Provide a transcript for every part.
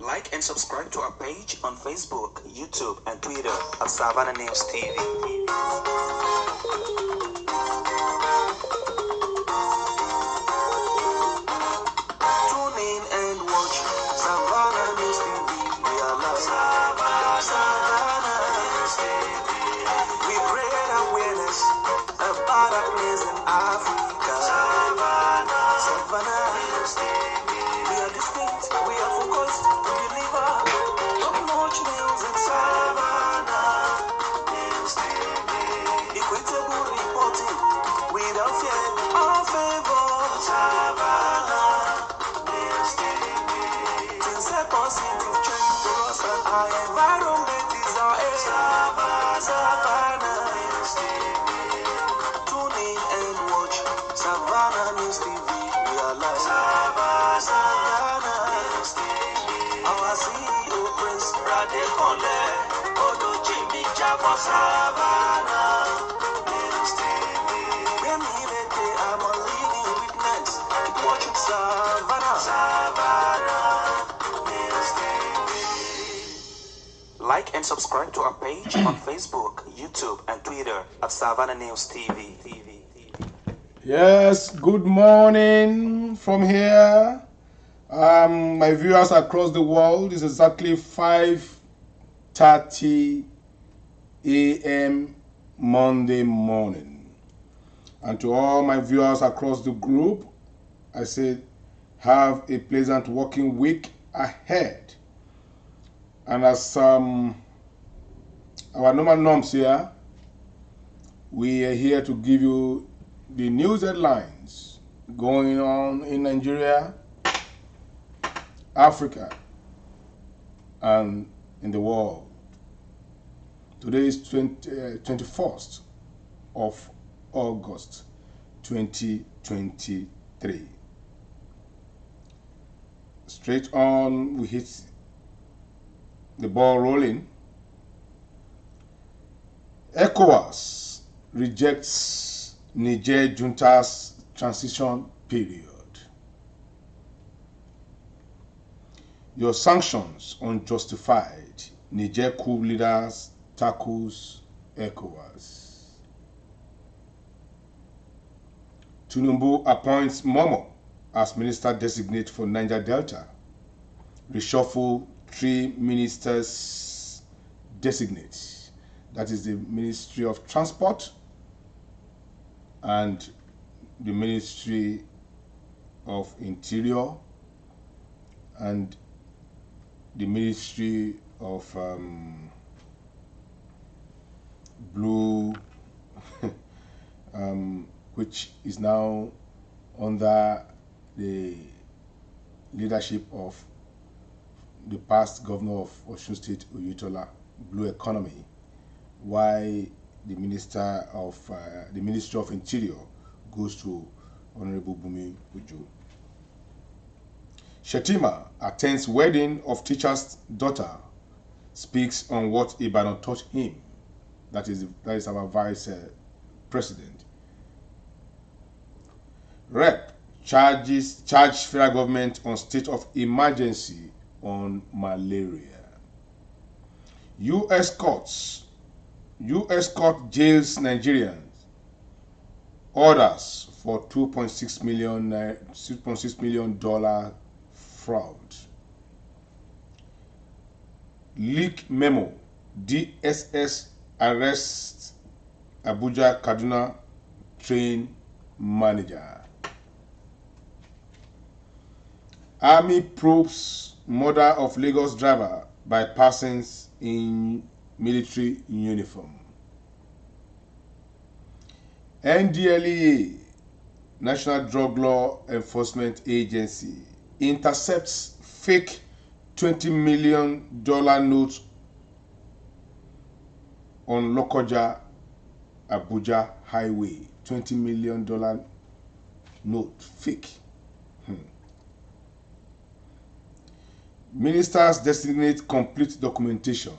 Like and subscribe to our page on Facebook, YouTube, and Twitter at Savannah News TV. Tune in and watch Savannah News TV. We are live. Savannah News TV. We create awareness about our place in Africa. Savannah News TV. We are distinct, we are focused to deliver top-notch news in Savannah News TV. Equitable reporting without fear or favor. Savannah News TV. Things are positive change for us and our environment is our aim. Savannah News TV. Tune in and watch Savannah News TV. We are live. Savannah News TV. Our CEO Prince Radekole Odochimbi Jabo. Savannah News TV. I'm a leading witness. Keep watching Savannah News TV. Like and subscribe to our page on Facebook, YouTube, and Twitter at Savannah News TV. Yes, good morning from here. My viewers across the world, it's exactly 5:30 a.m. Monday morning. And to all my viewers across the group, I say have a pleasant working week ahead. And as our normal norms here, we are here to give you the news headlines going on in Nigeria, Africa, and in the world. Today is 21st of August 2023. Straight on, we hit the ball rolling. ECOWAS rejects Niger junta's transition period. Your sanctions unjustified. Niger coup leaders tackles ECOWAS. Tinubu appoints Momo as minister designate for Niger Delta. Reshuffle 3 ministers designate. That is the Ministry of Transport and the Ministry of Interior and the Ministry of Blue, which is now under the leadership of the past governor of Osun State, Oyetola. Blue Economy, why the Ministry of Interior goes to Honorable Bumi Uju. Shetima attends wedding of teacher's daughter, speaks on what Ibadan taught him. That is our vice president. Rep charge federal government on state of emergency on malaria. U.S. court jails Nigerians. Orders for $2.6 million fraud. Leak memo. DSS arrests Abuja Kaduna train manager. Army probes murder of Lagos driver by persons in military uniform. NDLEA, National Drug Law Enforcement Agency, intercepts fake $20 million notes on Lokoja, Abuja highway. $20 million note, fake. Ministers designate complete documentation.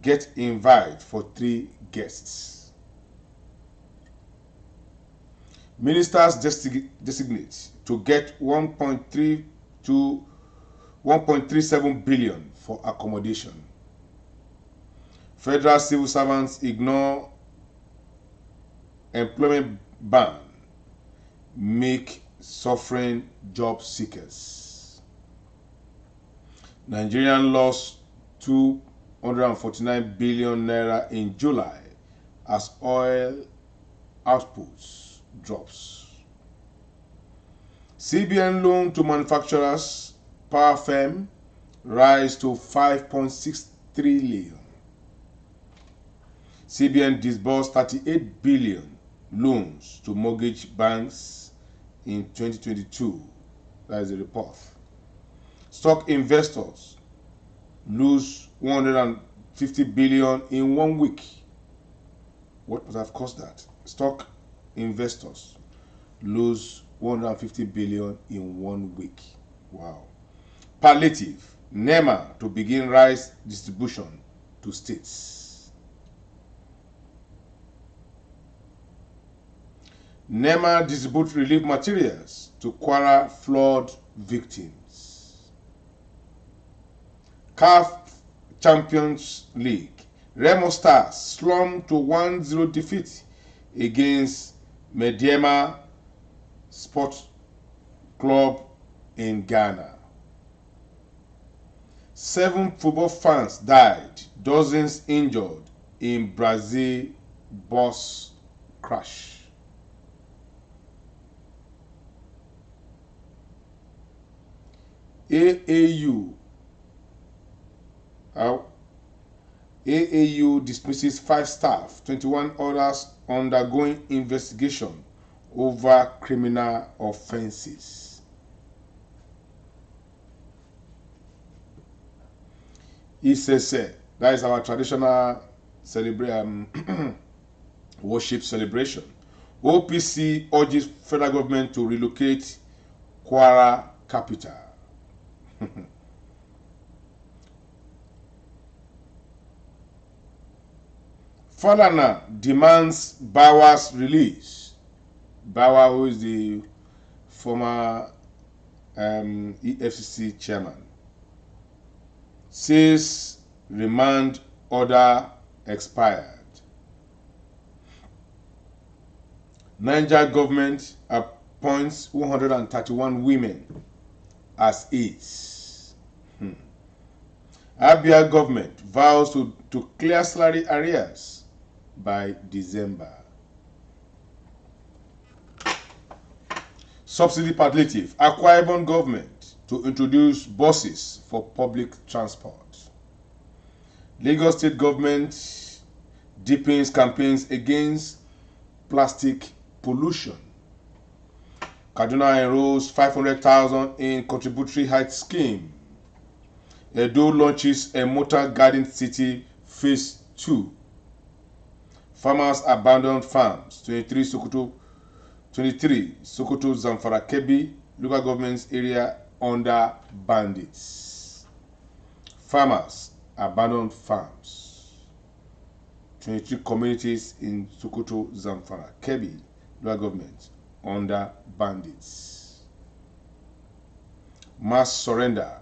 Get invite for 3 guests. Ministers designate to get 1.32 1.37 billion for accommodation. Federal civil servants ignore employment ban, make suffering job seekers. Nigerian lost 249 billion naira in July as oil outputs drops. CBN loan to manufacturers power firm rise to 5.6 trillion. CBN disbursed 38 billion loans to mortgage banks in 2022. That is a report. Stock investors lose 150 billion in 1 week. What would have caused that? Stock investors lose 150 billion in 1 week. Wow. Palliative, NEMA to begin rice distribution to states. NEMA distribute relief materials to Kwara flood victims. CAF Champions League, Remo Stars slumped to 1-0 defeat against Mediema Sports Club in Ghana. 7 football fans died, dozens injured in Brazil bus crash. AAU dismisses 5 staff, 21 others undergoing investigation over criminal offenses. Isese, that is our traditional worship celebration. OPC urges federal government to relocate Kwara capital. Falana demands Bawa's release. Bawa, who is the former EFCC chairman, says remand order expired. Niger government appoints 131 women as aides. Abia government vows to clear salary arrears by December. Subsidy palliative, Akwa Ibom government to introduce buses for public transport. Lagos state government deepens campaigns against plastic pollution. Kaduna enrolls 500,000 in contributory height scheme. Edo launches a motor garden city phase 2. Farmers abandon farms. 23 Sokoto Zamfara Kebbi local government area under bandits. Farmers abandon farms. 23 communities in Sokoto Zamfara Kebbi local government under bandits. Mass surrender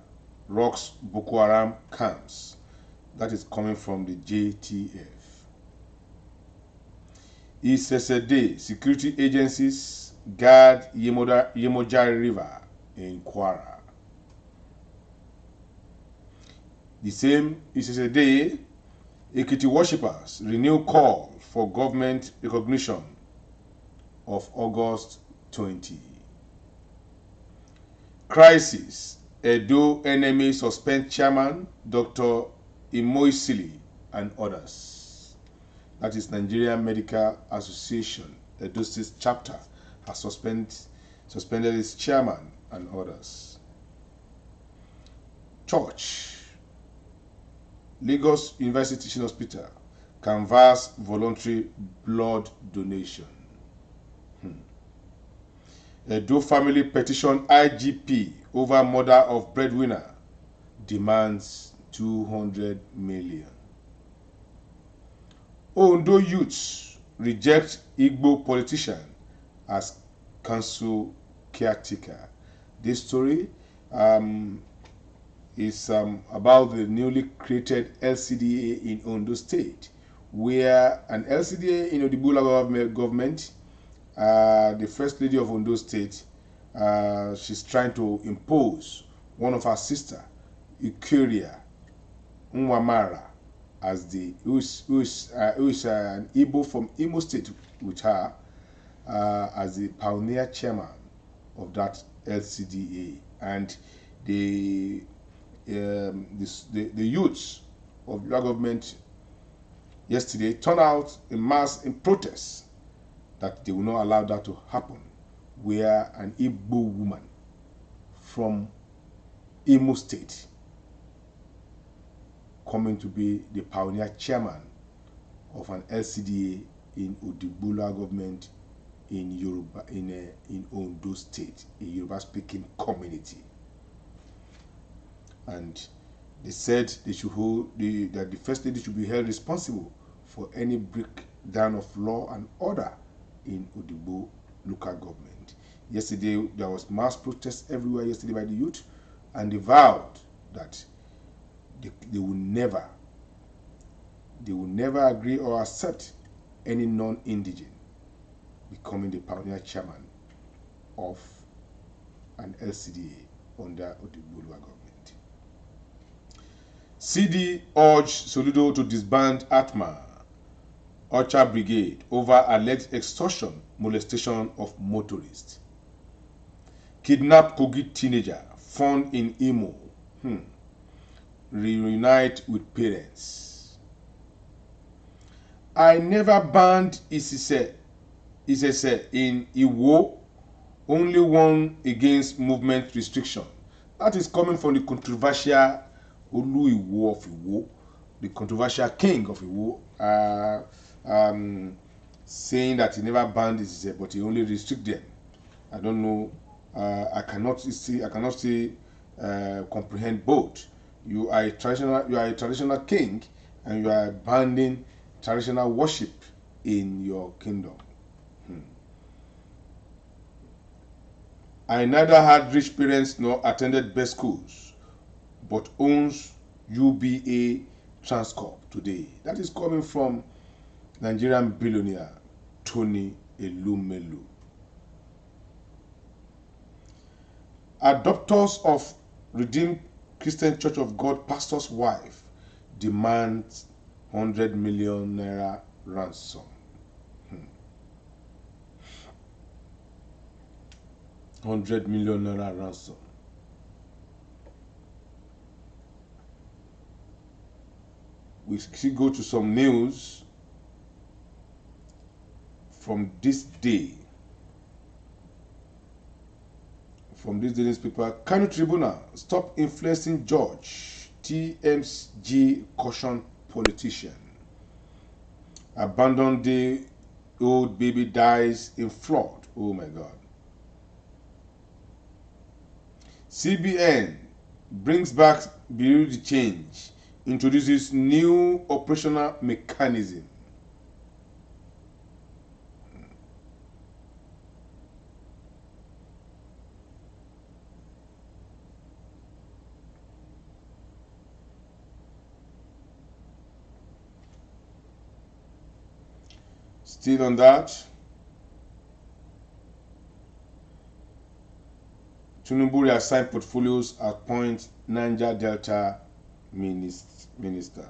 rocks Boko Haram camps. That is coming from the JTF. Isesede security agencies guard Yemoja River in Kwara. The same Isesede, Ekiti worshippers renew call for government recognition of August 20. Crisis. Edo enemy suspend chairman Dr. Imoisili and others. That is Nigerian Medical Association, Edo State chapter, has suspended its chairman and others. Church. Lagos University Teaching Hospital canvass voluntary blood donation. Edo family petition IGP over murder of breadwinner, demands 200 million. Ondo youths reject Igbo politician as council caretaker. This story is about the newly created LCDA in Ondo State, where an LCDA in Odibula government, the First Lady of Ondo State, she's trying to impose one of her sister, Ikuria Nwamara, as the who is an Igbo from Imo State with her as the pioneer chairman of that LCDA, and the youths of the government yesterday turned out in mass in protest that they will not allow that to happen, where an Igbo woman from Imo State coming to be the pioneer chairman of an LCDA in Odibula government in Yoruba in Ondo State, a Yoruba-speaking community. And they said they should that the First Lady should be held responsible for any breakdown of law and order in Odibo local government. Yesterday, there was mass protests everywhere yesterday by the youth, and they vowed that they will never agree or accept any non-indigent becoming the pioneer chairman of an LCDA under Odibulwa government. CD urged Soludo to disband Atma Orchard Brigade over alleged extortion, molestation of motorists. Kidnap Kogi teenager found in Imo. Reunite with parents. I never banned Isese in Iwo, only one against movement restriction. That is coming from the controversial Olu Iwo of Iwo, the controversial king of Iwo, saying that he never banned Isese, but he only restricted them. I don't know. I cannot comprehend both. You are a traditional king, and you are banning traditional worship in your kingdom. I neither had rich parents nor attended best schools, but owns UBA Transcorp today. That is coming from Nigerian billionaire Tony Elumelu. Adopters of Redeemed Christian Church of God pastor's wife demands 100 million naira ransom. 100 million naira ransom. We still go to some news from this day. From this day's paper, Kano Tribunal stop influencing judge. TMG caution politician. Abandoned day old baby dies in flood. Oh my God. CBN brings back Bureau de Change, introduces new operational mechanism. Still on that, Tinubu reassigned portfolios, appoint Niger Delta minister.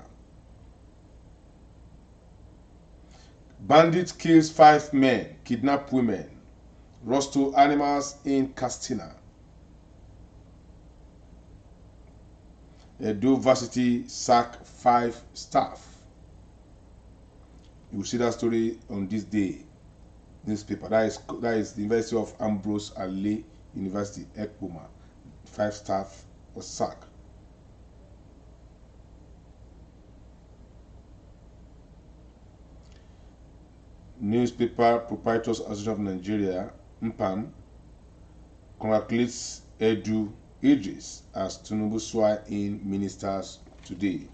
Bandit kills 5 men, kidnap women, rustle animals in Castina. Edo Varsity sack 5 staff. You will see that story on this day newspaper. That is the University of Ambrose Ali University, Ekpoma. 5 staff was sacked. Newspaper Proprietors Association of Nigeria, MPAN, congratulates Edu Idris as Tinubu swear in ministers today.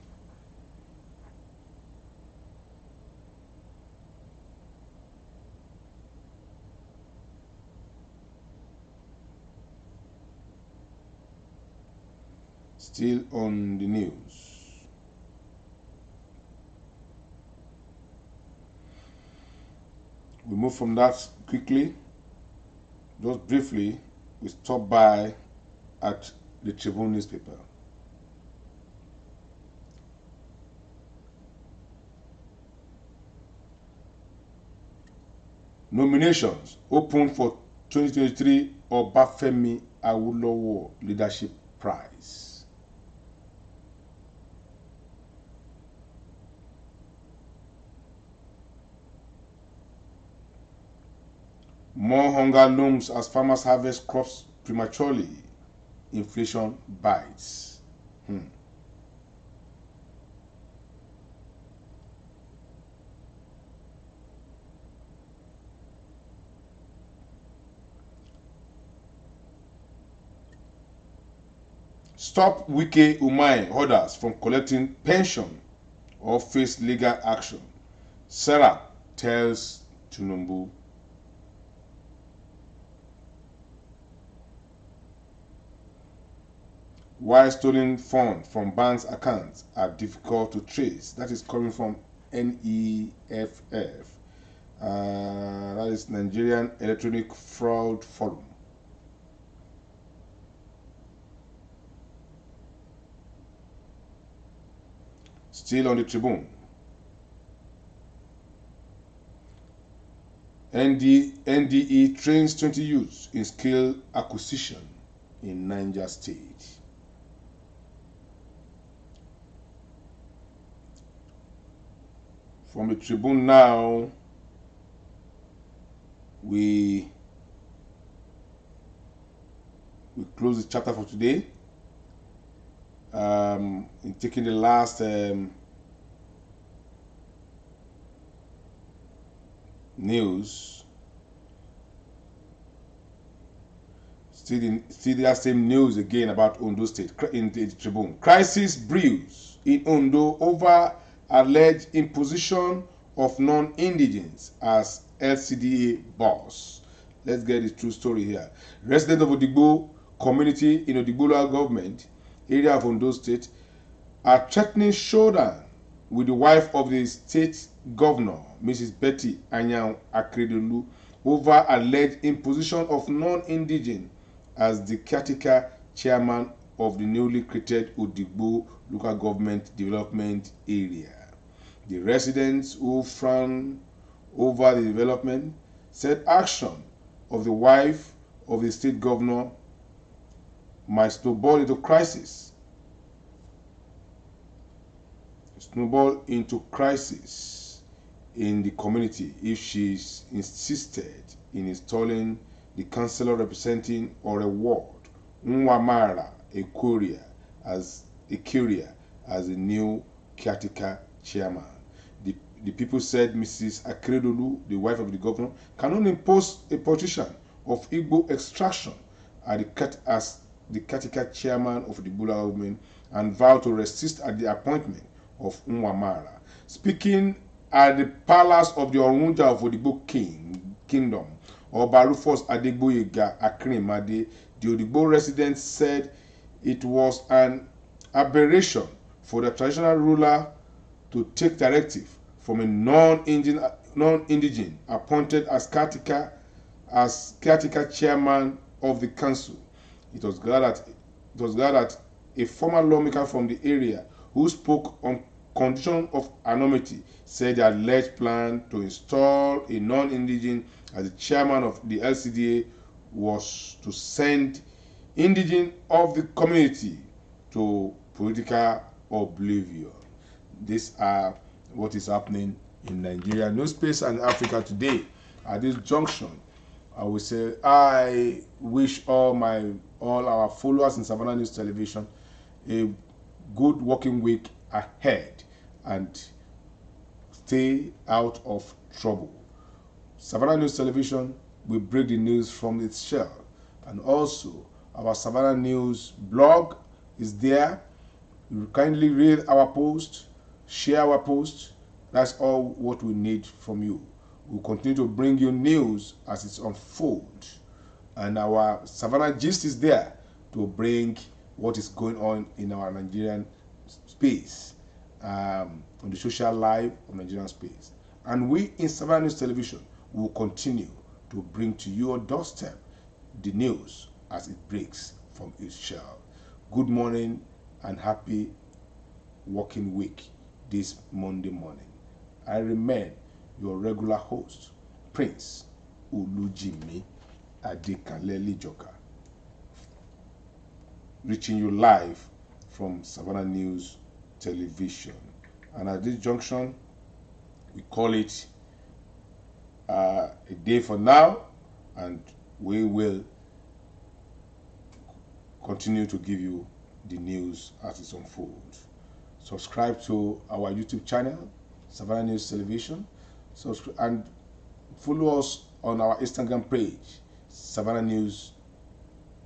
Still on the news. We move from that quickly. Just briefly, we stop by at the Tribune newspaper. Nominations open for 2023 Obafemi Awolowo Leadership Prize. More hunger looms as farmers harvest crops prematurely. Inflation bites. Stop Wike Umahi others from collecting pension or face legal action. Sarah tells Tinubu. Why stolen funds from banks' accounts are difficult to trace. That is coming from NEFF. That is Nigerian Electronic Fraud Forum. Still on the Tribune. NDE trains 20 youths in skill acquisition in Niger State. From the Tribune now, we close the chapter for today. In taking the last news, still that same news again about Ondo State in the Tribune. Crisis brews in Ondo over alleged imposition of non-indigens as LCDA boss. Let's get the true story here. Residents of Odigbo community in Odigbo local government area of Ondo State are threatening showdown with the wife of the state governor, Mrs. Betty Anyang Akredolu, over alleged imposition of non-indigent as the caretaker chairman of the newly created Odigbo local government development area. The residents who frown over the development said action of the wife of the state governor might snowball into crisis. In the community if she insisted in installing the councillor representing Oreward Nwamara Ekuria as the new caretaker chairman. The people said Mrs. Akredolu, the wife of the governor, cannot impose a politician of Igbo extraction as the caretaker chairman of the Bula government and vowed to resist at the appointment of Nwamara. Speaking at the palace of the Orunja of Odigbo Kingdom, Oba Rufus Adegboyega Akrinmade, the Odigbo residents said it was an aberration for the traditional ruler to take directive from a non-indigent appointed as caretaker chairman of the council. It was glad that a former lawmaker from the area who spoke on condition of anonymity said the alleged plan to install a non-indigent as the chairman of the LCDA was to send indigent of the community to political oblivion. These are what is happening in Nigeria, no space, and Africa today. At this junction, I will say I wish all our followers in Savannah News Television a good working week ahead and stay out of trouble. Savannah News Television will break the news from its shell, and also our Savannah News blog is there. You kindly read our post, share our post. That's all what we need from you. We'll continue to bring you news as it's unfolds, and our Savannah Gist is there to bring what is going on in our Nigerian space, on the social life of Nigerian space. And we in Savannah News Television will continue to bring to your doorstep the news as it breaks from its shell. Good morning and happy working week this Monday morning. I remain your regular host, Prince Olujimi Adekaleli Joka, reaching you live from Savannah News Television. And at this junction, we call it a day for now, and we will continue to give you the news as it unfolds. Subscribe to our YouTube channel, Savannah News Television, and follow us on our Instagram page, Savannah News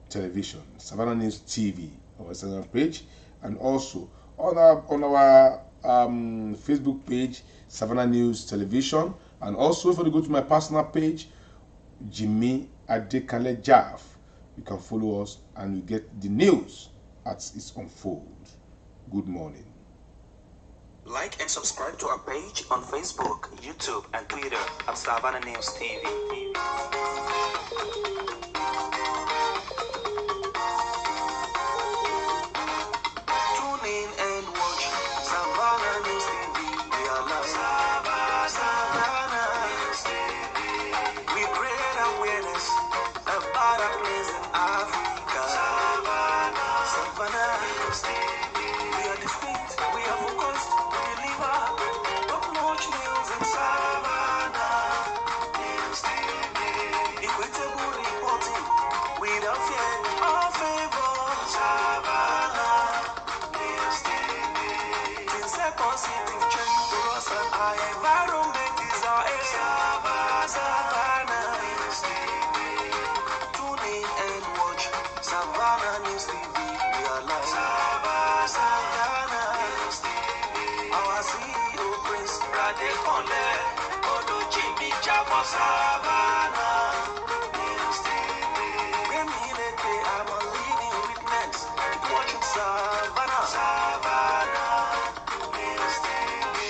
Television, Savannah News TV, our Instagram page, and also on our Facebook page, Savannah News Television, and also if you go to my personal page, Jimmy Adekale Jaff, you can follow us and you get the news as it unfolds. Good morning. Like and subscribe to our page on Facebook, YouTube, and Twitter at Savannah News TV. Tune in and watch Savannah News TV. We are live. Savannah News TV. We create awareness about our place in Africa. Savannah News TV. We are distinct. We are focused. We deliver top-notch news in Savannah News TV. Equitable reporting without fear or favor. Savannah News TV. Things are positive change for us and our environment is our aim. Savannah News TV. Tune in and watch Savannah News TV. We are live. Savannah News TV. Our CEO Prince Radekole Olujimi Jamo. Savannah News TV. Remilete, I'm a living witness. Keep watching Savannah News TV.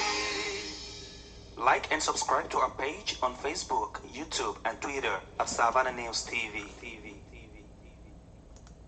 Like and subscribe to our page on Facebook, YouTube, and Twitter at Savannah News TV.